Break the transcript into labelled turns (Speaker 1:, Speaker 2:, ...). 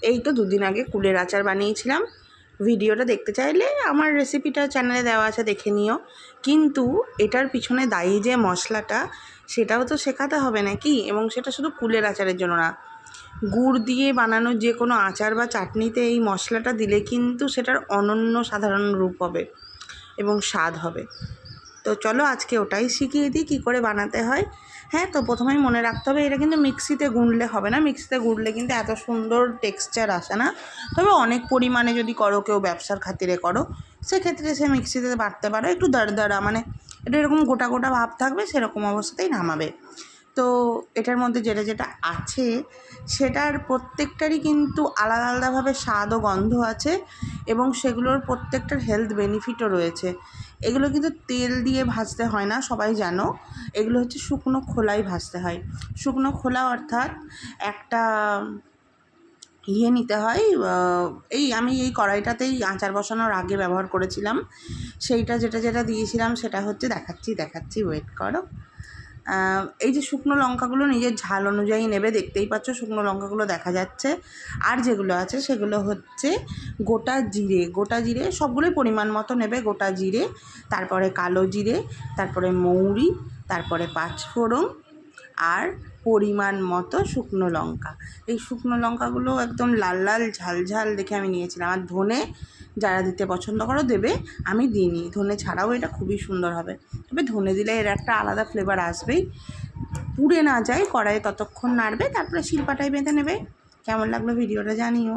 Speaker 1: এই তো দুদিন আগে কুলের আচার বানিয়েছিলাম। ভিডিওটা দেখতে চাইলে আমার রেসিপিটা চ্যানেলে দেওয়া আছে, দেখে নিও। কিন্তু এটার পিছনে দায়ী যে মশলাটা, সেটাও তো শেখাতে হবে নাকি। এবং সেটা শুধু কুলের আচারের জন্য না, গুড় দিয়ে বানানো যে কোনো আচার বা চাটনিতে এই মশলাটা দিলে কিন্তু সেটার অনন্য সাধারণ রূপ হবে এবং স্বাদ হবে। তো চলো আজকে ওটাই শিখিয়ে দিই কী করে বানাতে হয়। হ্যাঁ, তো প্রথমেই মনে রাখতে হবে এটা কিন্তু মিক্সিতে গুঁড়লে হবে না। মিক্সিতে গুঁড়লে কিন্তু এত সুন্দর টেক্সচার আসে না। তবে অনেক পরিমাণে যদি করো, কেউ ব্যবসার খাতিরে করো, সেক্ষেত্রে সে মিক্সিতে বাটতে পারো। একটু দাঁড়া মানে এটা এরকম গোটা গোটা ভাব থাকবে, সেরকম অবস্থাতেই নামাবে। তো এটার মধ্যে যেটা যেটা আছে সেটার প্রত্যেকটারই কিন্তু আলাদা আলাদাভাবে স্বাদ ও গন্ধ আছে, এবং সেগুলোর প্রত্যেকটার হেলথ বেনিফিটও রয়েছে। এগুলো কিন্তু তেল দিয়ে ভাজতে হয় না, সবাই জানো। এগুলো হচ্ছে শুকনো খোলায় ভাজতে হয়। শুকনো খোলা অর্থাৎ একটা নিতে হয়। আমি এই কড়াইটাতেই আচার বসানোর আগে ব্যবহার করেছিলাম। সেইটা যেটা যেটা দিয়েছিলাম সেটা হচ্ছে দেখাচ্ছি ওয়েট করো। এই যে শুকনো লঙ্কাগুলো নিজের ঝাল অনুযায়ী নেবে, দেখতেই পাচ্ছ শুকনো লঙ্কাগুলো দেখা যাচ্ছে। আর যেগুলো আছে সেগুলো হচ্ছে গোটা জিরে সবগুলোই পরিমাণ মতো নেবে। গোটা জিরে, তারপরে কালো জিরে, তারপরে মৌরি, তারপরে পাঁচফোড়ন, আর পরিমাণ মতো শুকনো লঙ্কা। এই শুকনো লঙ্কাগুলো একদম লাল লাল ঝাল ঝাল দেখে আমি নিয়েছিলাম। আর ধনে যারা দিতে পছন্দ করো দেবে, আমি দিইনি। ধনে ছাড়াও এটা খুবই সুন্দর হবে, তবে ধনে দিলে এর একটা আলাদা ফ্লেভার আসবেই। পুড়ে না যায় কড়াইয়ে ততক্ষণ নাড়বে, তারপরে শিলপাটায় বেঁধে নেবে। কেমন লাগলো ভিডিওটা জানিও।